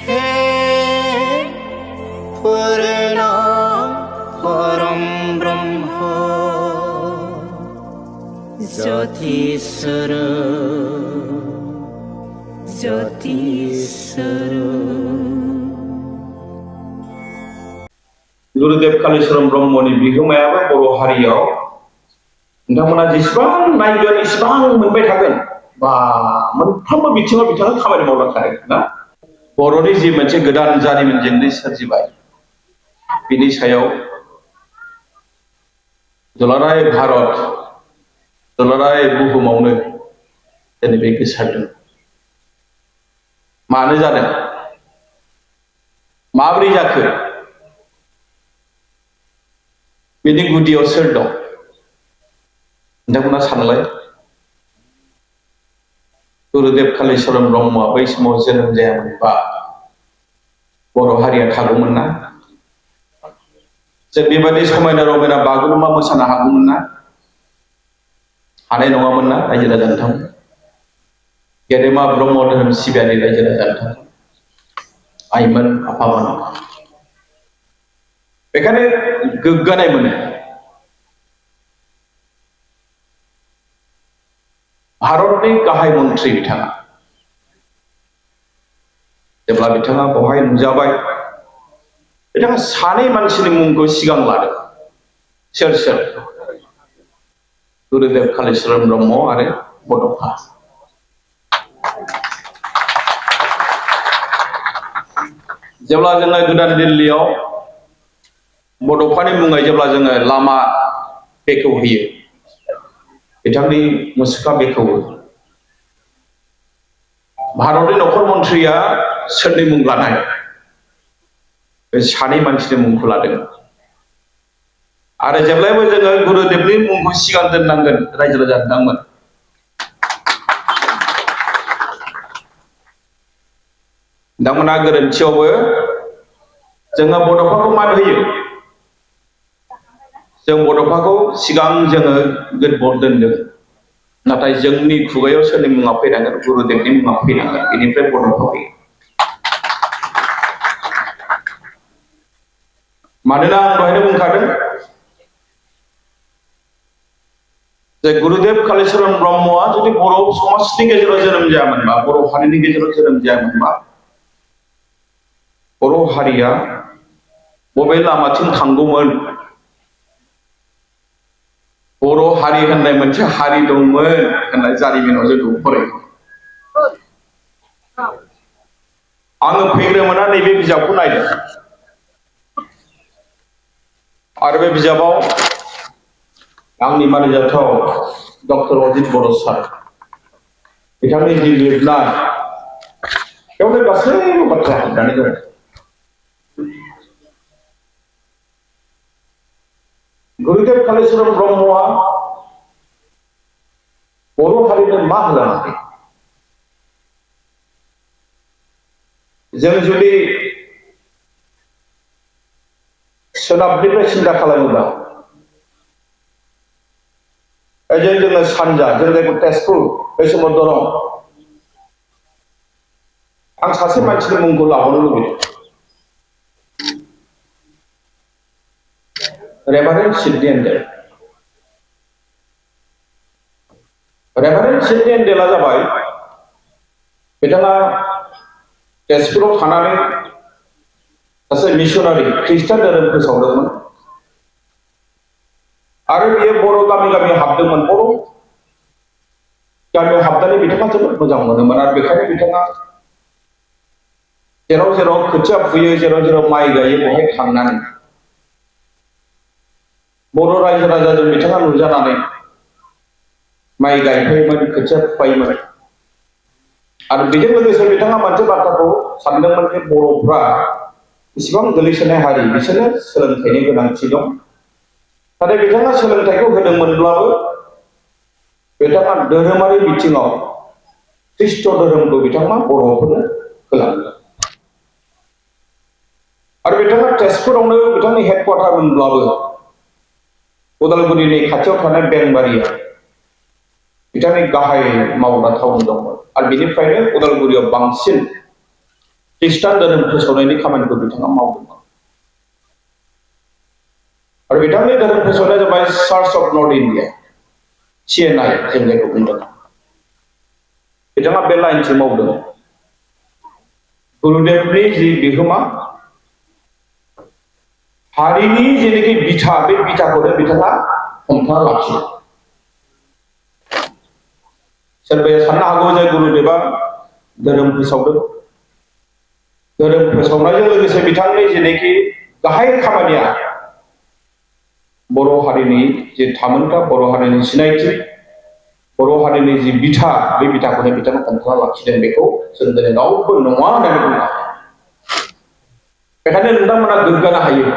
हे पूर्ण परम ब्रह्म ज्योतिस्वर गुरुदेव कालीचरण ब्रह्मनि बिहोमायाबो बर' हारियाव नोंथांमोना जेसेबां नायगोन एसेबां मोनबाय थागोन बा मोनफ्रोमबो बिथिङाव बिथाङा खामानि मावलांखादों ना बर'नि जि मोनसे गोदान जारिमिनजोंनो सोरजिबाय बिनि सायाव दुलाराय भारत दुलाराय बुहुमावनो दिनै बे गोसारदों मानो जादों माबोरै जाखो बेनि गुदियाव सोर दं नोंथांमोना सानलाय गुरुदेव कालीचरण ब्रह्मआ बै समाव जोनोम जायामोनबा बर' हारिया थागौमोन ना जों बेबायदि समायना रमायना बागुरुम्बा मोसानो हागौमोन ना हानाय नङामोन ना रायजो राजा नोंथां गेदेमा ब्रह्म धोरोम सिबियारि रायजो राजा नोंथां आइमोन आफामोन बेखायनो गोग्गानाय मोनो भारतनि गाहाय मन्त्रि बिथाङा जेब्ला बिथाङा बेवहाय नुजाबाय बिथाङा सानै मानसिनि मुंखौ सिगां लादों सोर सोर गुरुदेव कालीचरण ब्रह्म आरो बड'फा जेब्ला जोङो गोदान दिल्लीयाव बड'फानि मुङै जेब्ला जोङो लामा बेखेवहैयो बिथांनि मुसुखा बेखेवो भारतनि नखर मन्थ्रिया सोरनि मुं लानाय बे सानै मानसिनि मुंखौ लादों आरो जेब्लायबो जोङो गुरुदेवनि मुंखौ सिगां दोननांगोन रायजो राजा नोंथांमोन नोंथांमोना गोरोन्थियावबो जोङो बड'फाखौ मान होयो जों बड'फाखौ सिगां जोङो गोदबद दोनदों नाथाय जोंनि खुगायाव सोरनि मुङा फैनांगोन गुरुदेवनि मुङा फैनांगोन बेनिफ्राय बड'फा फैयो मानोना आं दहायनो बुंखादों जे गुरुदेव कालीचरण ब्रह्मआ जुदि बर' समाजनि गेजेराव जोनोम जायामोनबा बर' हारिनि गेजेराव जोनोम जायामोनबा बर' हारिया बबे लामाथिं थांगौमोन बर' हारि होननाय मोनसे हारि दंमोन होननाय जारिमिनाव जोंखौ फरायो आङो फैग्रोमोना नैबे बिजाबखौ नायदों आरो बे बिजाबाव आंनि मानिजाथाव डक्टर अजित बर' सार बिथांनि जि लिरनाय बेयावनो गासैबो बाथ्रा हाबनानै दं गुरुदेव कालीचरण ब्रह्मआ बर' हारिनो मा होलाङाखै जों जुदि सोनाबनिफ्राय सिन्था खालामोब्ला जोङो सानजा जों जायखौ तेजपुर बै समाव दरं आं सासे मानसिनि मुंखौ लाबावनो लुबैदों रेभारेन्ड सिडनी एन्डेल रेभारेन्ड सिडनी एन्डेलआ जाबाय बिथाङा तेजपुराव थानानै सासे मिशनारि ख्रिस्टान धोरोम फोसावदोंमोन आरो बियो बर' गामि गामि हाबदोंमोन बर' गामियाव हाबनानै बिथाङा जोबोद मोजां मोनोमोन आरो बेखायनो बिथाङा जेराव जेराव खोथिया फुयो जेराव जेराव माइ गायो बेवहाय थांनानै बर' रायजो राजाजों बिथाङा नुजानानै माइ गायफायोमोन खोथिया फुफायोमोन आरो बेजों लोगोसे बिथाङा मोनसे बाथ्राखौ सानदोंमोन जे बर'फ्रा इसिबां गोलैसोनाय हारि बिसोरनो सोलोंथाइनि गोनांथि दं नाथाय बिथाङा सोलोंथाइखौ होदोंमोनब्लाबो बिथाङा धोरोमारि बिथिङाव ख्रिस्ट धोरोमखौ बिथाङा बर'फोरनो होलांदों आरो बिथाङा तेजपुरावनो बिथांनि हेडक्वार्टारमोनब्लाबो उदालगुरिनि खाथियाव थानाय बेंबारिया बिथांनि गाहाय मावग्रा टाउन दंमोन आरो बेनिफ्रायनो उदालगुरियाव बांसिन खृष्टान धोरोम फोसावनायनि खामानिखौ बिथाङा मावदोंमोन आरो बिथांनि धोरोम फोसावनाया जाबाय church of north India CNI जों जायखौ बुंदों बिथाङा बे लाइनसिम मावदों गुरुदेवनि जि बिहोमा हारिनि जेनाखि बिथा बे बिथाखौनो बिथाङा हमथा लाखियो सोरबाया साननो हागौ जे गुरुदेवा धोरोम फोसावदों धोरोम फोसावनायजों लोगोसे बिथांनि जेनाखि गाहाय खामानिया बर' हारिनि जे थामोनथा बर' हारिनि सिनायथि बर' हारिनि जि बिथा बे बिथाखौनो बिथाङा हमथा लाखिदों बेखौ जों दिनै रावबो नङा होननानै बुंनो हायो बेखायनो नोंथांमोना गोग्गानो हायो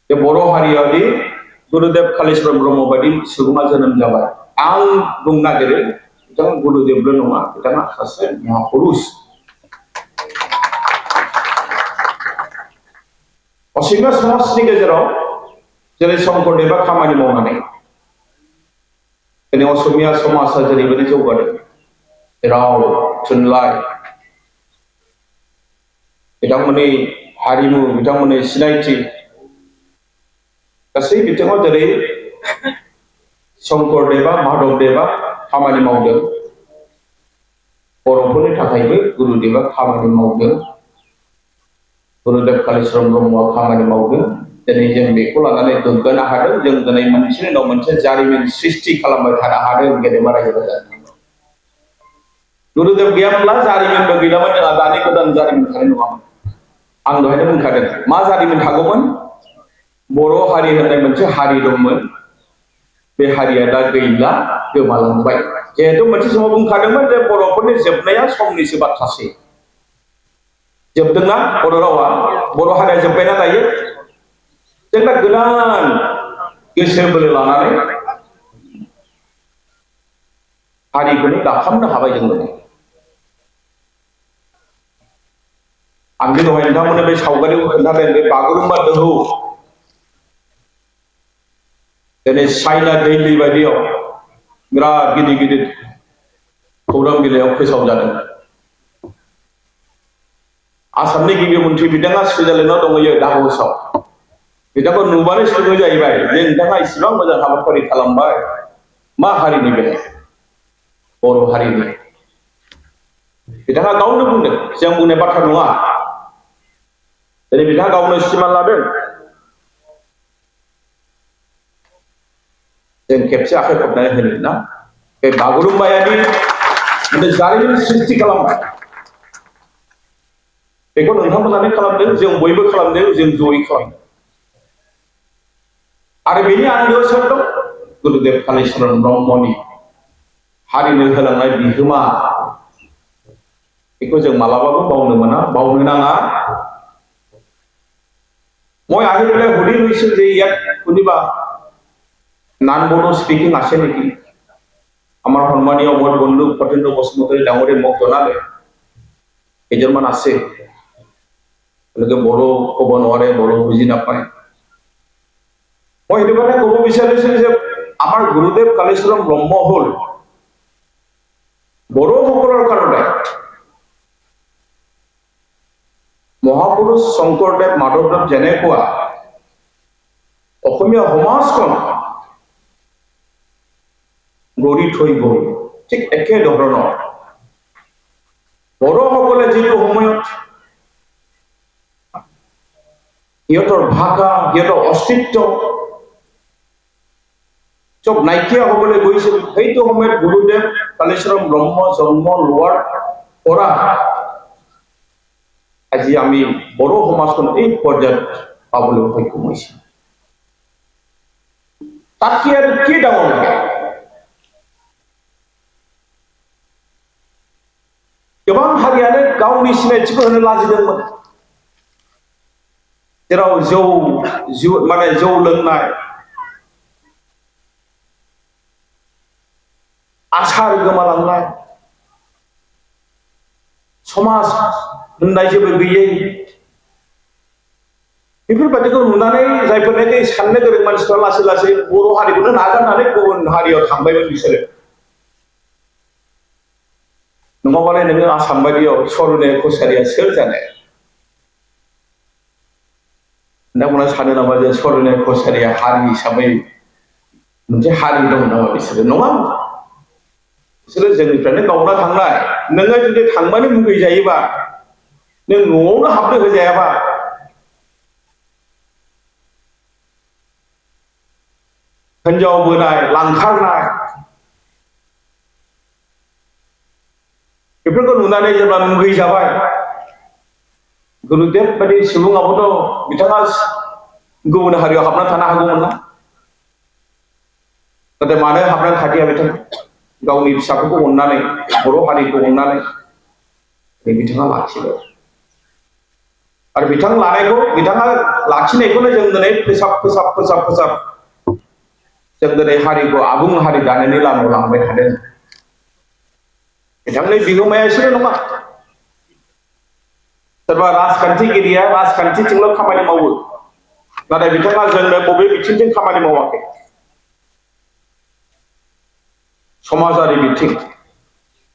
जे बर' हारियावदि गुरुदेव कालीचरण ब्रह्म बायदि सुबुङा जोनोम जाबाय आं बुंनो नागिरो बिथाङा गुरुदेवल' नङा बिथाङा सासे महापुरुष असमिया समाजनि गेजेराव जेरै शंकरदेवा खामानि मावनानै दिनै असमिया समाजा जेरैबायदि जौगादों राव थुनलाइ बिथांमोननि हारिमु बिथांमोननि सिनायथि गासै बिथिङाव जेरै शंकरदेवा माधबदेवा खामानि मावदों बर'फोरनि थाखायबो गुरुदेवा खामानि मावदों गुरुदेव कालीचरण ब्रह्मआ खामानि मावदों दिनै जों बेखौ लानानै गोग्गानो हादों जों दिनै मोनसेनि उनाव मोनसे जारिमिन सृष्टि खालामबाय थानो हादों गेदेमा रायजो राजानि गुरुदेव गैयामोनब्ला जारिमिनबो गैलामोन जोंहा दानि गोदान जारिमिन थानाय नङामोन आं दहायनो बुंखादों मा जारिमिन थागौमोन बर' हारि होननाय मोनसे हारि दंमोन बे हारिया दा गैला गोमालांबाय जिहेतु मोनसे समाव बुंखादोंमोन जे बर'फोरनि जोबनाया समनिसो बाथ्रासै जोबदोंना बर' रावा बर' हारिया जोब्बायना दायो जों दा गोदान गोसो बोलो लानानै हारिखौनो दाफामनो हाबाय जों दिनै आं दहाय नोंथांमोननो बे सावगारिखौ खोन्थादों बे बागुरुम्बा दोहौ दिनै चाइना दिल्ली बायदियाव बिराद गिदिर गिदिर खौरां बिलाइयाव फोसावजादों आसामनि गिबि मन्थ्रि बिथाङा सुइजारलेण्डआव दंहैयो दाभ'सआव बिथांखौ नुबानो सोङो जाहैबाय जे नोंथाङा इसिबां मोजां हाबाफारि खालामबाय मा हारिनि बे बर' हारिनि बिथाङा गावनो बुंदों जों बुंनाय बाथ्रा नङा दिनै बिथाङा गावनो सिमान लादों जों खेबसे आखाइ खबनानै होनो ना बे बागुरुम्बायानि मोनसे जारिमिन सृष्टि खालामबाय बेखौ नोंथांमोनानो खालामदों जों बयबो खालामदों जों जयै खालामदों आरो बेनि आन्दोआव सोर दं गुरुदेव कालीचरण ब्रह्मनि हारिनो होलांनाय बिहोमा बेखौ जों मालाबाबो बावनो मोना बावनो नाङा মই আহি পেলাই সুধি লৈছো যে ইয়াত কোনোবা নান বড়ো স্পিকিং আছে নেকি আমাৰ সন্মানীয় মোৰ বন্ধু ফটেন্দ্ৰ বসুমতাৰী ডাঙৰীয়ে মোক জনালে কেইজনমান আছে তেওঁলোকে বড়ো ক'ব নোৱাৰে বড়ো বুজি নাপায় মই সেইটো কথা ক'ব বিচাৰিছো যে আমাৰ গুৰুদেৱ কালীচৰণ ব্ৰহ্ম হ'ল বড়োসকলৰ কাৰণে মহাপুৰুষ শংকৰদেৱ মাধৱদেৱ যেনেকুৱা অসমীয়া সমাজখন গঢ়ি থৈ গ'ল ঠিক একে ধৰণৰ বড়োসকলে যিটো সময়ত সিহঁতৰ ভাষা সিহঁতৰ অস্তিত্ব চব নাইকিয়া হ'বলৈ গৈছিল সেইটো সময়ত গুৰুদেৱ কালীচৰণ ব্ৰহ্ম জন্ম লোৱাৰ পৰা আজি আমি বড়ো সমাজখন এই পৰ্যায়ত পাবলৈ সক্ষম হৈছিল তাতকে আৰু কি ডাঙৰ লাগে गोबां हारियानो गावनि सिनायथिखौ होनो लाजिदोंमोन जेराव जौ लोंनाय आसार गोमालांनाय समाज होननाय जेबो गैयै बेफोरबायदिखौ नुनानै जायफोरनाखि साननो गोरों मानसिफ्रा लासै लासै बर' हारिखौनो नागारनानै गुबुन हारियाव थांबायमोन बिसोरो नङाबालाय नोङो आसाम बायदियाव सर'ने कसारिया सोर जानो नोंथांमोना सानो नामा जे सर'ने कसारिया हारि हिसाबै मोनसे हारि दं नामा बिसोरो नङा बिसोरो जोंनिफ्रायनो गावना थांनाय नोङो जुदि थांबानो मुगैजायोबा नों न'आवनो हाबनो होजायाबा हिनजाव बोनाय लांखारनाय बेफोरखौ नुनानै जेब्ला मुगैजाबाय गुरुदेब बायदि सुबुङाबोथ' बिथाङा गुबुन हारियाव हाबना थानो हागौमोन ना नाथाय मानो हाबनानै थादिया बिथाङा गावनि फिसाफोरखौ अननानै बर' हारिखौ अननानै बिथाङा लाखिबाय आरो बिथाङा लाखिनायखौनो जों दिनै फोसाब जों दिनै हारिखौ आबुं हारि दानायनि लामायाव लांबाय थादों बिथांनि बिहोमाया एसेल' नङा सोरबा राजखान्थिगिरिया राजखान्थिथिंल' खामानि मावो नाथाय बिथाङा जोंनो बबे बिथिंजों खामानि मावाखै समाजारि बिथिं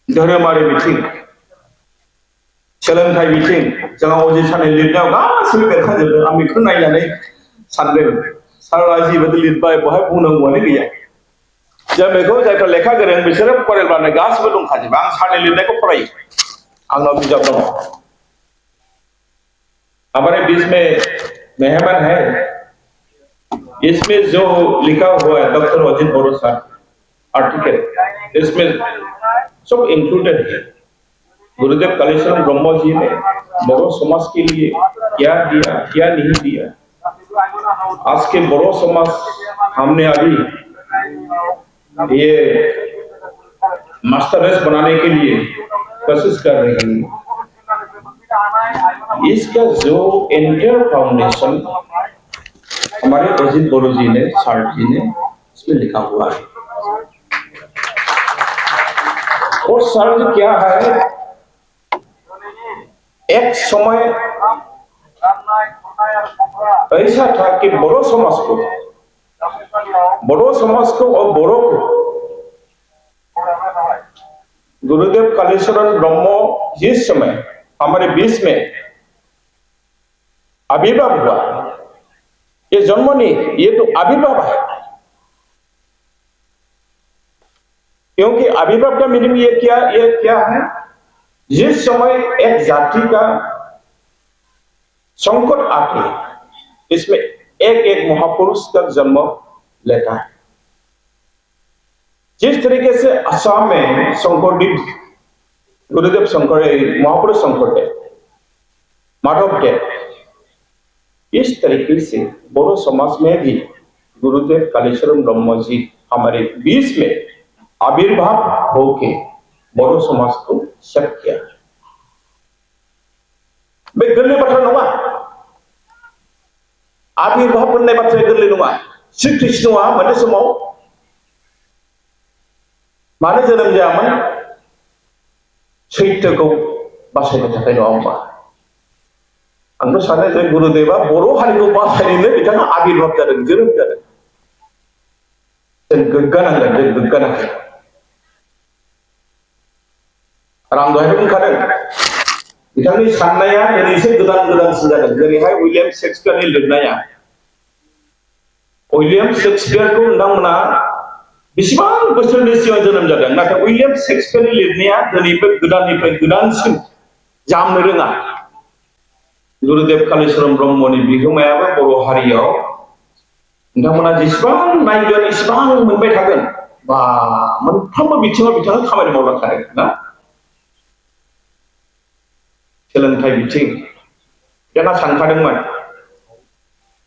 धोरोमारि बिथिं सोलोंथाइ बिथिं जोंहा अजित सारनि लिरनायाव गासैबो बेरखांजोबदों आं बेखौ नायनानै सानदों सारा जिबायदि लिरबाय बहाय बुंनांगौआनो गैया जों बेखौ जायफ्रा लेखा गोरों बिसोरो फरायब्लानो गासैबो दंखाजोबो आं सारनि लिरनायखौ फरायो आंनाव बिजाब दङ हमारे बीच में मेहमान है इसमें जो लिखा हुआ है डॉक्टर अजित बोरो सर आर्टिकल इसमें सब इंक्लूडेड है गुरुदेव कालीचरण ब्रह्म जी ने बोरो समाज के लिए क्या दिया क्या नहीं दिया आज के बोरो समाज हमने अभी ये मास्टर्स बनाने के लिए कोशिश कर रहे हैं इसका जो एंटायर फाउंडेशन हमारे अजित बोरो जी ने सर जी ने इसमें लिखा हुआ है और सर क्या है एक समय ऐसा था कि बोरो समाज को और बोरो को गुरुदेव कालीचरण ब्रह्म जिस समय हमारे बीच में आविर्भाव हुआ ये जन्म नहीं ये तो आविर्भाव है क्योंकि आविर्भाव का मीनिंग ये क्या है जिस समय एक जाति का संकट आके इसमें एक महापुरुष का जन्म लेता है जिस तरीके से असम में शंकरदेव गुरुदेव महापुरुष शंकरदेव माधवदेव इस तरीके से बोरो समाज में भी गुरुदेव कालीचरण ब्रह्म जी हमारे बीच में आविर्भाव होके बोरो समाज को शक किया बे गोरलै बाथ्रा नङा आविर्भाव होननाय बाथ्राया गोरलै नङा श्री कृष्णआ मोनसे समाव मानो जोनोम जायामोन सैत्यखौ बासायनो थाखाय नङा होमबा आंथ' सानो जे गुरुदेवा बर' हारिखौ बासायनो बिथाङा आविर्भाव जादों जोनोम जादों जों गोग्गानांगोन आरो आं दहायनो बुंखादों बिथांनि साननाया दिनैसो गोदानसिन जादों जेरैहाय उइलियाम शेक्सपियारनि लिरनाया उइलियाम शेक्सपियारखौ नोंथांमोना बेसेबां बोसोरनि सिगां जोनोम जादों नाथाय उइलियाम शेक्सपियारनि लिरनाया दिनैबो गोदाननिफ्राय गोदानसिन जामनो रोङा गुरुदेव कालीचरण ब्रह्मनि बिहोमायाबो बर' हारियाव नोंथांमोना जेसेबां नायगोन एसेबां मोनबाय थागोन बा मोनफ्रोमबो बिथिङाव बिथाङा खामानि मावलांखादों ना सोलोंथाइ बिथिं बिथाङा सानखादोंमोन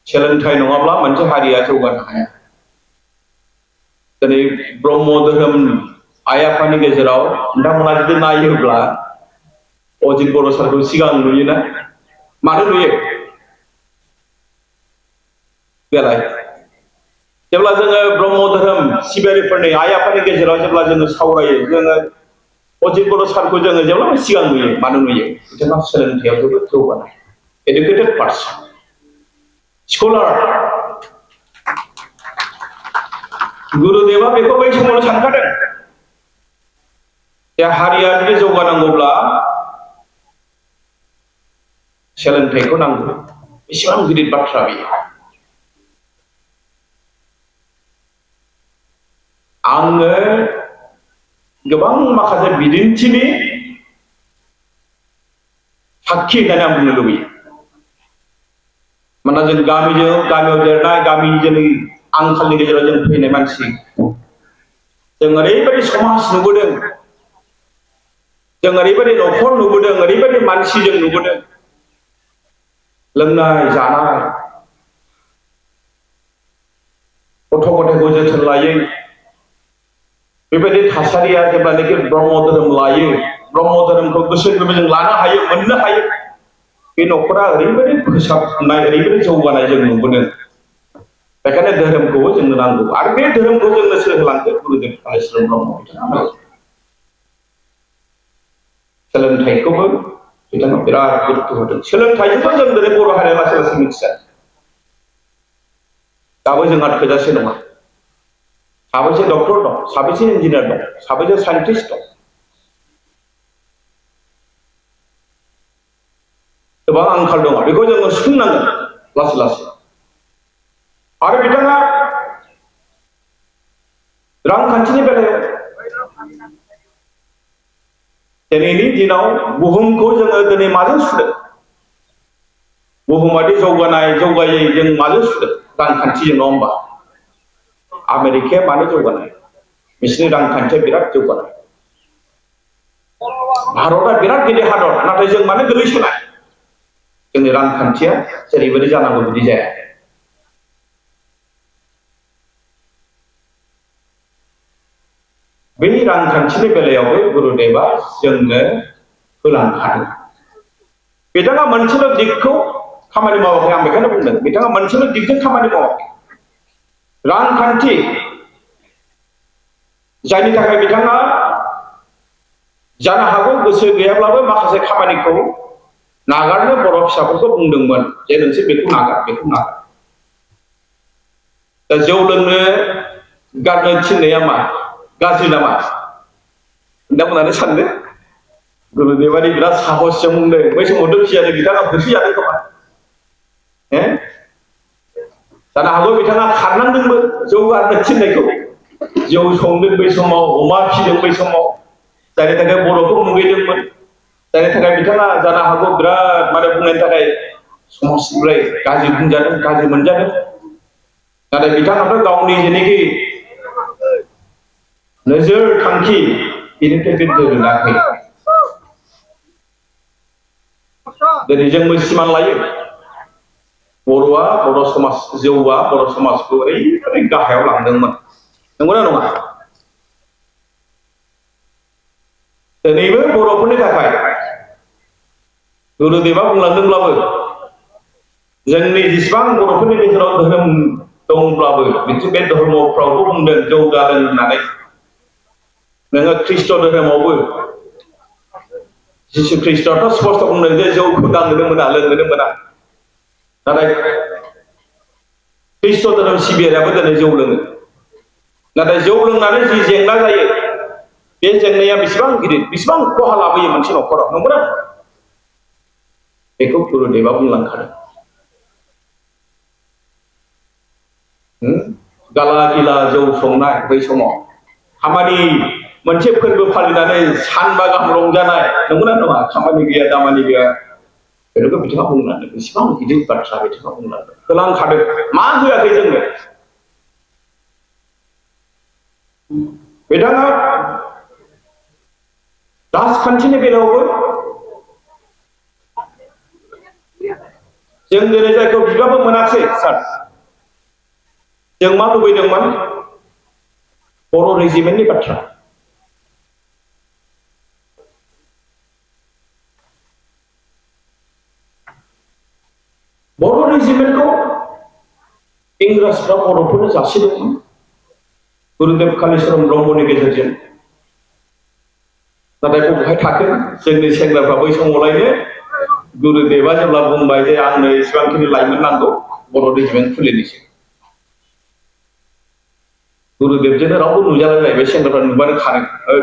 सोलोंथाइ नङाब्ला मोनसे हारिया जौगानो हाया दिनै ब्रह्म धोरोम आइ आफानि गेजेराव नोंथांमोना जुदि नायोब्ला अजित बर' सारखौ सिगां नुयोना मानो नुयो बेलाय जेब्ला जोङो ब्रह्म धोरोम सिबियारिफोरनि आइ आफानि गेजेराव जेब्ला जोङो सावरायो जोङो अजित बर' सारखौ जोङो जेब्लाबो सिगां नुयो मानो नुयो बिथाङा सोलोंथाइयाव जोबोद जौगानाय एडुकेटेड पार्सन स्कलार गुरुदेवा बेखौ बै समावनो सानखादों बे हारिया जुदि जौगानांगौब्ला सोलोंथाइखौ नांगौ। बेसेबां गिदिर बाथ्रा बेयो। आङो गोबां माखासे बिदिन्थिनि साखि होननानै आं बुंनो लुबैयो। मानोना जों गामियाव देरनाय, गामिनि आंखालनि गेजेराव जों फैनाय मानसि, जों ओरैबायदि समाज नुबोदों, जों ओरैबायदि न'खर नुबोदों, ओरैबायदि मानसि जों नुबोदों, लोंनाय जानाय, गथ' गथायखौ जोथोन लायै, बेबायदि थासारिया जेब्लानाखि ब्रह्म धोरोम लायो, ब्रह्म धोरोमखौ गोसो गोरबोजों जों लानो हायो, मोननो हायो, बे न'खरा ओरैबायदि फोसाबनाय, ओरैबायदि जौगानाय जों नुबोदों। बेखायनो धोरोमखौबो जोंनो नांगौ। आरो बे धोरोमखौ जोंनो सोर होलांखो? गुरुदेव कालिचरन ब्रह्म बिथाङा। सोलोंथाइखौबो बिथाङा बिराद गुरुत्व होदों। सोलोंथाइखौबो जों दिनै बर' हारिया लासै लासै मिथिया। दाबो जोंहा थोजासे नङा। साबैसे डक्टर दं, साबैसे इन्जिनियार दं, साबैसे साइन्टिस्ट दं, गोबां आंखाल दङ। बेखौ जोङो सुफुंनांगोन लासै लासै। आरो बिथाङा रांखान्थिनि बेलायाव दिनैनि दिनाव बुहुमखौ जोङो दिनै माजों सुदों? बुहुमारि जौगायै जों माजों सुदों? रांखान्थिजों, नङा होमबा? आमेरिकाया मानो जौगानाय? बिसोरनि रांखान्थिया बिराद जौगानाय। भारतआ बिराद गिदिर हादर, नाथाय जों मानो गोलैसोनाय? जोंनि रांखान्थिया जेरैबायदि जानांगौ बिदि जाया। बे रांखान्थिनि बेलायावबो गुरुदेवा जोंनो होलांखादों। बिथाङा मोनसेल' दिगखौ खामानि मावाखै, आं बेखौनो बुंदों। बिथाङा मोनसेल' दिगजों खामानि मावाखै। रांखान्थि, जायनि थाखाय बिथाङा जानो हागौ गोसो गैयाब्लाबो माखासे खामानिखौ नागारनो बर' फिसाफोरखौ बुंदोंमोन जे नोंसोर बेखौ नागार, बेखौ नागार। दा जौ लोंनो गारनो थिननाया मा गाज्रि नामा होनना सानदों? गुरुदेवानि बिराद साहसजों बुंदों। बै समाव दुखियानो बिथाङा होसोजादों खोमा। जानो हागौ बिथाङा खारनांदोंबो जौ गारनो थिननायखौ। जौ संदों बै समाव, अमा फिदों बै समाव, जायनि थाखाय बर'खौ मुगैदोंमोन। जायनि थाखाय बिथाङा जानो हागौ बिराद बुंनायनि थाखाय समाजनिफ्राय गाज्रि बुंजादों, गाज्रि मोनजादों। नाथाय बिथाङाथ' गावनि जेनोखि नोजोर थांखि, बेनिफ्राय बे दोरोङाखै। दिनै जोंबो सिमान लायो। बर' समाज, जौआ बर' समाजखौ ओरैबायदि गाहायाव लांदोंमोन। नंगौना नङा? दिनैबो बर'फोरनि थाखाय गुरुदेवा बुंलांदोंब्लाबो, जोंनि जेसेबां बर'फोरनि गेजेराव धोरोम दंब्लाबो, बे धर्मफ्रावबो बुंदों जौगादों होननानै। नोङो ख्रिष्ट धोरोमावबो जिसु ख्रिस्टआथ' स्पष्ट बुंदों जे जौखौ दांनोनो मोना, लोंनोनो मोना। नाथाय ख्रिष्ट धोरोम सिबियारियाबो दिनै जौ लोङो। नाथाय जौ लोंनानै जि जेंना जायो, बे जेंनाया बेसेबां गिदिर, बेसेबां खहा लाबोयो मोनसे न'खराव, नंगौना? बेखौ गुरुदेवा बुंलांखादों। गाला गिला जौ संनाय बै समाव, खामानि मोनसे फोरबो फालिनानै सानबा गाहाम रंजानाय, नंगौना नङा? खामानि गैया, दामानि गैया, बेखौ बिथाङा बुंलांदों। बेसेबां गिदिर बाथ्रा बिथाङा बुंलांदों, होलांखादों। मा होआखै जोंनो? बिथाङा राजखान्थिनि बेलायावबो जों दिनै जायखौ बिबाबो मोनाखै, सार, जों मा लुबैदोंमोन? बर' रेजिमेन्टनि बाथ्रा। बर' रेजिमेन्टखौ इंराजफ्रा बर'फोरनो जासिदोंमोन गुरुदेव कालिचरण ब्रह्मनि गेजेरजों। नाथाय बबेहाय थाखो जोंनि सेंग्राफ्रा बै समावलायनो गुरुदेवा जेब्ला बुंबाय जे आंनो एसेबांखिनि लाइमोन नांगौ बर' रेजिमेन्ट खुलिनोसै, गुरुदेवजोंनो रावबो नुजाला जाहैबाय। सेंग्राफ्रा नुबानो खारो,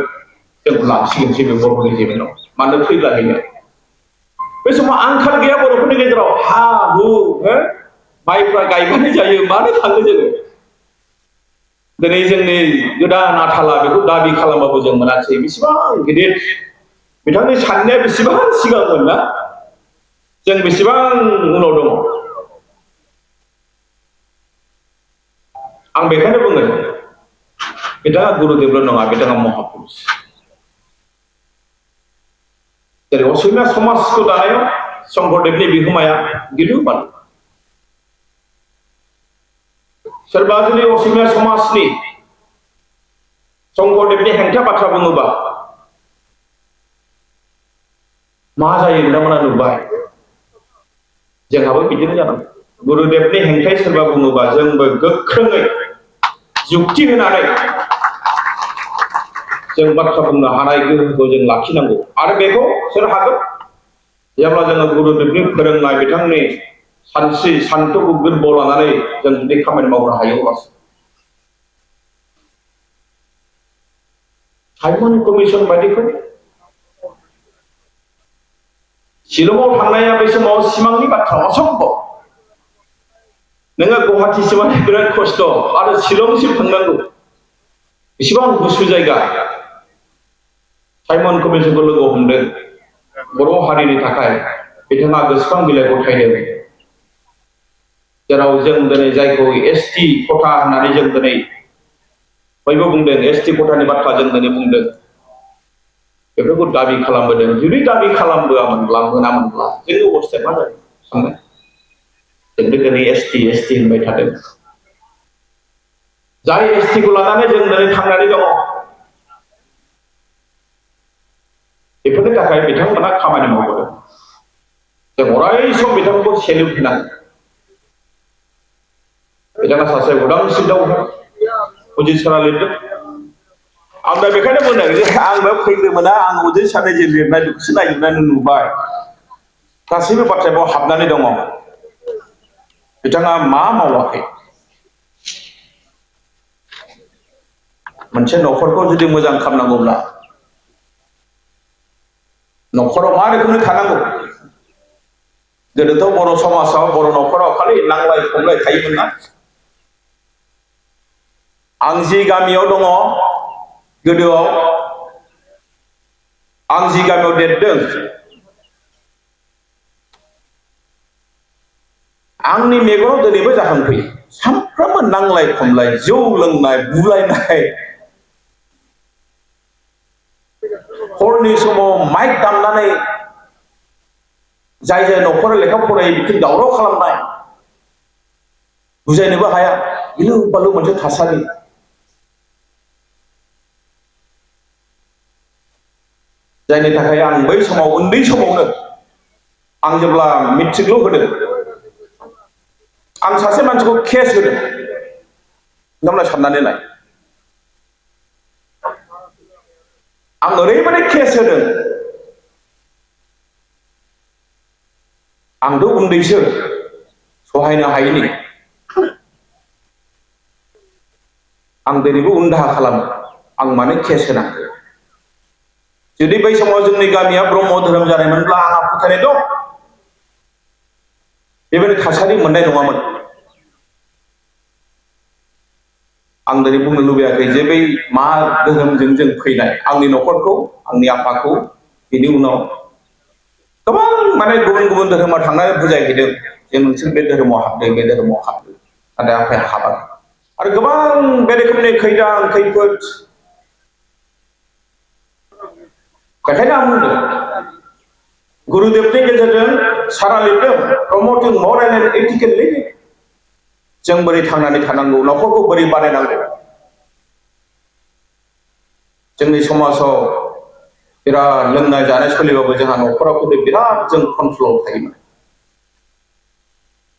जोंखौ लांसिगोनसै बे बर'फोरनि जेबेनाव मानो फैब्लाहैनो बे समाव आंखाल गैया बर'फोरनि गेजेराव हा हु माइफ्रा गायबानो जायो मानो थाङो जोङो दिनै जोंनि गोदान आथाला बेखौ दाबि खालामबाबो जों मोनासै बेसेबां गिदिर बिथांनि साननाया बेसेबां सिगांमोन ना जों बेसेबां उनाव दङ आं बेखायनो बुंगोन बिथाङा गुरुदेबल' नङा बिथाङा महापुरुष जेरै असमिया समाजखौ दानायाव शंकरदेबनि बिहोमाया गिलुबालु सोरबा जुदि असमिया समाजनि शंकरदेबनि हेंथा बाथ्रा बुङोबा मा जायो बिथांमोना नुबाय जोंहाबो बिदिनो जानांगौ गुरुदेबनि हेंथायै सोरबा बुङोबा जोंबो गोख्रोङै जुक्ति होनानै जों बाथ्रा बुंनो हानाय गोहोखौ जों लाखिनांगौ आरो बेखौ सोर हागोन जेब्ला जोङो गुरुदेबनि फोरोंनाय बिथांनि सानस्रि सान्थौखौ गोरबोआव लानानै जों जुदि खामानि मावनो हायो अब्लासो साइमन कमिसन बायदिखौ शिलंआव थांनाया बे समाव सिमांनि बाथ्रा असम्भब नोङो गुवाहाटीसिम बिराद खस्थ आरो शिलंसिम थांनांगौ बेसेबां गुसु जायगा साइमन कमिसनखौ लोगो हमदों बर' हारिनि थाखाय बिथाङा गोसोखां बिलाइ गथायदों जेराव जों दिनै जायखौ एसटि खथा होननानै जों दिनै बयबो बुंदों एसटि खथानि बाथ्रा जों दिनै बुंदों बेफोरखौ दाबि खालामबोदों जुदि दाबि खालामबोआमोनब्ला मोनामोनब्ला जोंनि अबस्थाया मा जायो साननाय जों दिनै एसटि होनबाय थादों जाय एसटिखौ लानानै जों दिनै थांनानै दङ बेफोरनि थाखाय बिथांमोना खामानि मावबोदों जों अराय सम बिथांखौ सेल्युट होनांगोन बिथाङा सासे उदांस्रि दावहा उदित सारा लिरदों आं दा बेखायनो बुंदों जे आं बेयाव फैग्रो मोना आं उदित सारनि जे लिरनाय बेखौसो नायजोबनानै नुबाय गासैबो बाथ्राया बेयाव हाबनानै दङ बिथाङा मा मावाखै मोनसे न'खरखौ जुदि मोजां खालामनांगौब्ला न'खराव मा रोखोमनि थानांगौ गोदोथ' बर' समाजाव बर' न'खराव खालि नांलाय खमलाय थायोमोन ना आं जि गामियाव दङ गोदोआव आं जि गामियाव देरदों आंनि मेगनाव दिनैबो जाखांफैयो सानफ्रोमबो नांलाय खमलाय जौ लोंनाय बुलायनाय हरनि समाव माइक दामनानै जाय जाय न'खराव लेखा फरायो बिथिं दावराव खालामनाय बुजायनोबो हाया गिलु बालु मोनसे थासारि जायनि थाखाय आं बै समाव उन्दै समावनो आं जेब्ला मेट्रिकल' होदों आं सासे मानसिखौ केस होदों नोंथांमोना साननानै नाय आं ओरैबायदि केस होदों आंथ' उन्दैसो सहायनो हायैनि आं दिनैबो उन दाहा खालामो आं मानो केस होनांगौ जुदि बै समाव जोंनि गामिया ब्रह्म धोरोम जानायमोनब्ला आंहा फोथायनाय दं बेबायदि थासारि मोननाय नङामोन आं दिनै बुंनो लुबैयाखै जे बै मा धोरोमजों जों फैनाय आंनि न'खरखौ आंनि आफाखौ बेनि उनाव गोबां माने गुबुन गुबुन धोरोमाव थांनानै बुजायहैदों जे नोंसोर बे धोरोमाव हाबदों बे धोरोमाव हाबदों नाथाय आफाया हाबाखै आरो गोबां बे रोखोमनि खैदां खैफोद बेखायनो आं बुंदों गुरुदेबनि गेजेरजों सारा लिरदों प्रमटिं मरेल एन्ड एथिकेल लिभिं जों बोरै थांनानै थानांगौ न'खरखौ बोरै बानायनांगौ जोंनि समाजाव बिराद लोंनाय जानाय सोलिबाबो जोंहा न'खराव गोदो बिराद जों कन्ट्रलाव थायोमोन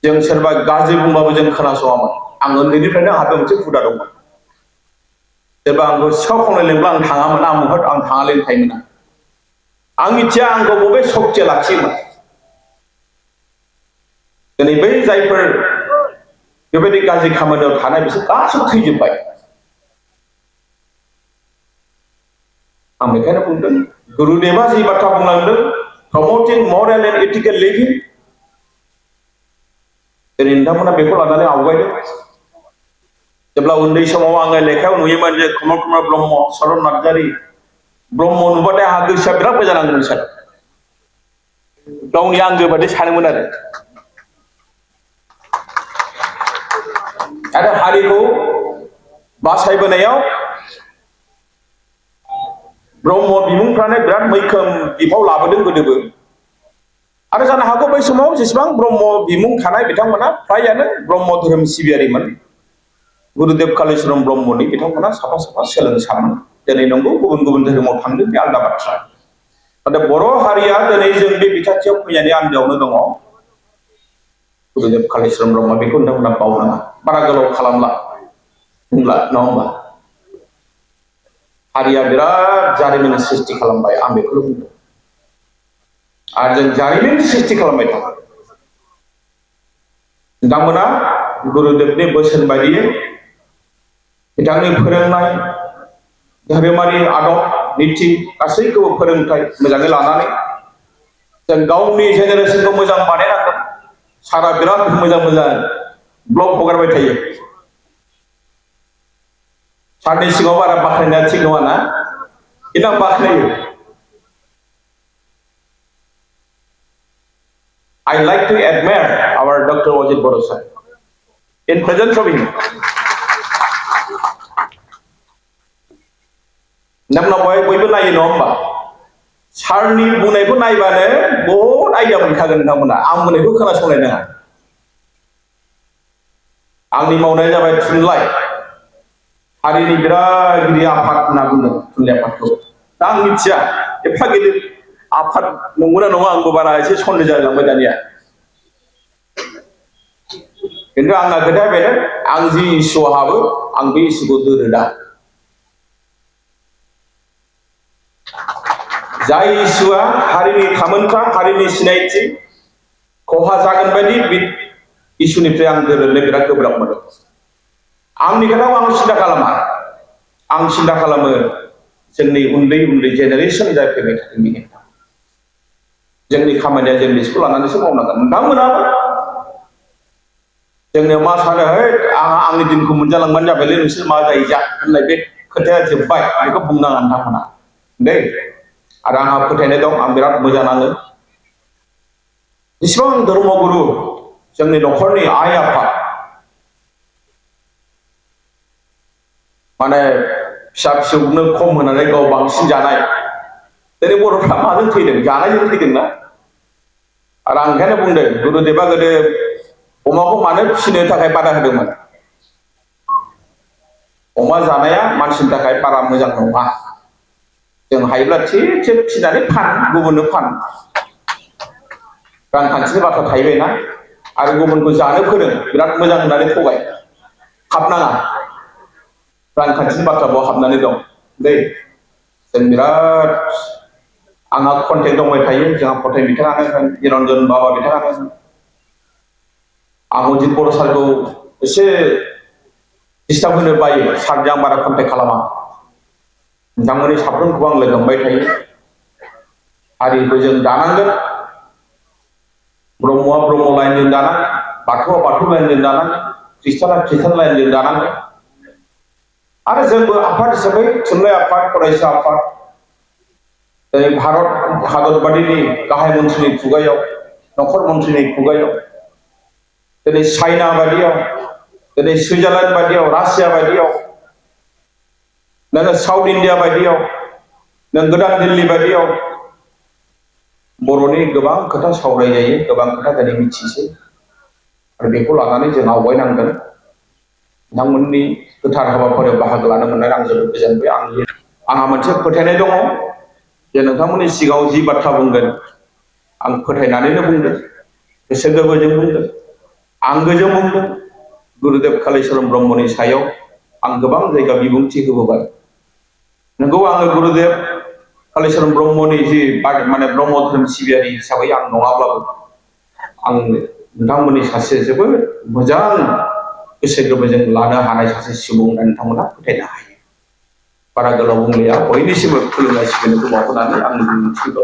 जों सोरबा गाज्रि बुंबाबो जों खोनासङामोन आं उन्दैनिफ्रायनो आंहा मोनसे हुदा दंमोन सोरबा आंखौ सिखाव खावनो लेंब्ला आं थाङामोन आं थाङालायनो थायोमोन आं मिथिया आंखौ बबे सक्तिया लाखियोमोन दिनै बै जायफोर बेबायदि गाज्रि खामानियाव थानाय बिसोर गासैबो थैजोब्बाय आं बेखायनो बुंदों गुरुदेवा जि बाथ्रा बुंलांदों प्रमोटिं मरेल एन्ड एथिकेल लिभिं दिनै नोंथांमोना बेखौ लानानै आवगायदों जेब्ला उन्दै समाव आङो लेखायाव नुयोमोन जे कमल कुमार ब्रह्म सरन नार्जारि ब्रह्म नुबाथाय आंहा गोसोआ बिराद मोजां नाङोमोन सार गावनि आंगो बादि सानोमोन आरो हारिखौ बासायबोनायाव ब्रह्म बिमुंफ्रानो बिराद मैखोम बिफाव लाबोदों गोदोबो आरो जानो हागौ बै समाव जेसेबां ब्रह्म बिमुं थानाय बिथांमोना फ्रायानो ब्रह्म धोरोम सिबियारिमोन गुरुदेव कालीचरण ब्रह्मनि बिथांमोना साफा साफा सोलोंसामोन दिनै नंगौ गुबुन गुबुन धोरोमाव थांदों बे आलादा बाथ्रा नाथाय बर' हारिया दिनै जों बे बिथाथियाव फैनायनि आन्दोआवनो दङ गुरुदेव कालीचरण ब्रह्म बेखौ नोंथांमोना बावनाङा बारा गोलाव खालामला बुंला नङा होमबा हारिया बिराद जारिमिन सृष्टि खालामबाय आं बेखौल' बुंदों आरो जों जारिमिन सृष्टि खालामबाय थागोन नोंथांमोना गुरुदेवनि बोसोन बायदियै बिथांनि फोरोंनाय धोरोमारि आदब नीति गासैखौबो फोरोंथाय मोजाङै लानानै जों गावनि जेनेरेसनखौ मोजां बानायनांगोन सारा बिराद मोजां मोजां ब्लग हगारबाय थायो सारनि सिगाङाव बारा बाख्नायनाया थिग नङा ना खिन्थु आं बाख्नायो I like to admire our Dr. Wajid Borosa in presence of him. नोंनाव बयबो नायो नङा होमबा सारनि बुंनायखौ नायबानो बहुद आइडिया मोनखागोन नोंथांमोना आं बुंनायखौ खोनासंनाय नङा आंनि मावनाया जाबाय थुनलाइ हारिनि बिराद गिदिर आफाद होनना बुंदों थुनलाइ आफादखौ दा आं मिथिया एफा गिदिर आफाद नंगौना नङा आंबो बारा एसे सन्देह जालांबाय दानिया खिन्थु आंना खोथाया बेनो आं जि इसुआव हाबो आं बे इसुखौ दोरोदा जाय इसुआ हारिनि थामोनथा हारिनि सिनायथि खहा जागोन बायदि बे इसुनिफ्राय आं दोरोदनो बिराद गोब्राब मोनो आंनि खोथाखौ आं सिन्था खालामा आं सिन्था खालामो जोंनि उन्दै उन्दै जेनेरेसन जाय फैबाय थादों बेनि जोंनि खामानिया जों बिसोरखौ लानानैसो मावनांगोन नोंथांमोनाबो जोंनियाव मा सानो आंहा आंनि दिनखौ मोनजालांबानो जाबायलै नोंसोर मा जायो जा होननाय बे खोथाया जोब्बाय बेखौ बुंनाङा नोंथांमोना दे आरो आंहा फोथायनाय दं आं बिराद मोजां नाङो जेसेबां धर्मगुरु जोंनि न'खरनि आइ आफा माने फिसा फिसौनो खम होनानै गाव बांसिन जानाय दिनै बर'फ्रा माजों थैदों जानायजों थैदोंना आरो आं ओंखायनो बुंदों गुरुदेवा गोदो अमाखौ मानो फिसिनो थाखाय बादा होदोंमोन अमा जानाया मानसिनि थाखाय बारा मोजां नङा जों हायोब्ला थिग फिसिनानै फान गुबुननो फान रांखान्थिनि बाथ्रा थाहैबायना आरो गुबुनखौ जानो फोरों बिराद मोजां होननानै थगाय हाबनाङा रांखान्थिनि बाथ्रा बाव हाबनानै दं दै जों बिराद आंहा कन्टेक्ट दंबाय थायो जोंहा फथाय बिथाङानो होन निरन्जन बाबा बिथाङानो होन आं अजित बर' सारखौ एसे डिस्टार्ब होनो बायो सारजों आं बारा कन्टेक्ट खालामा नोंथांमोननि साफ्रोमखौबो आं लोगो मोनबाय थायो हारिखौ जों दानांगोन ब्रह्मआ ब्रह्म लाइनजों दानांगोन बाथौआ बाथौ लाइनजों दानांगोन ख्रिस्टाना ख्रिस्टान लाइनजों दानांगोन आरो जोंबो आफाद हिसाबै थुनलाइ आफाद फरायसा आफाद दिनै भारत हादरबादिनि गाहाय मन्थ्रिनि खुगायाव नखर मन्थ्रिनि खुगायाव दिनै चाइना बादियाव दिनै सुइजारलेण्ड बादियाव रासिया बादियाव नोङो साउथ इन्डिया बादियाव नों गोदान दिल्ली बादियाव बर'नि गोबां खोथा सावरायजायो गोबां खोथा दिनै मिथिसै आरो बेखौ लानानै जों आवगायनांगोन नोंथांमोननि गोथार हाबाफारियाव बाहागो लानो मोननानै आं जोबोद गोजोनबाय आंहा मोनसे फोथायनाय दङ जे नोंथांमोननि सिगाङाव जि बाथ्रा बुंगोन आं फोथायनानैनो बुंदों गोसो गोरबोजों बुंदों आंगोजों बुंदों गुरुदेव कालीचरण ब्रह्मनि सायाव आं गोबां जायगा बिबुंथि होबोबाय नंगौ आङो गुरुदेव कालीचरण ब्रह्मनि जि माने ब्रह्म धोरोम सिबियारि हिसाबै आं नङाब्लाबो आं नोंथांमोननि सासे जोबोद मोजां गोसो गोरबोजों लानो हानाय सासे सुबुं होननानै नोंथांमोना फोथायनो हायो बारा गोलाव बुंलिया बयनिसिमबो खुलुमनाय सिबिनायखौ बावहरनानै आंनि बिबुंथिखौ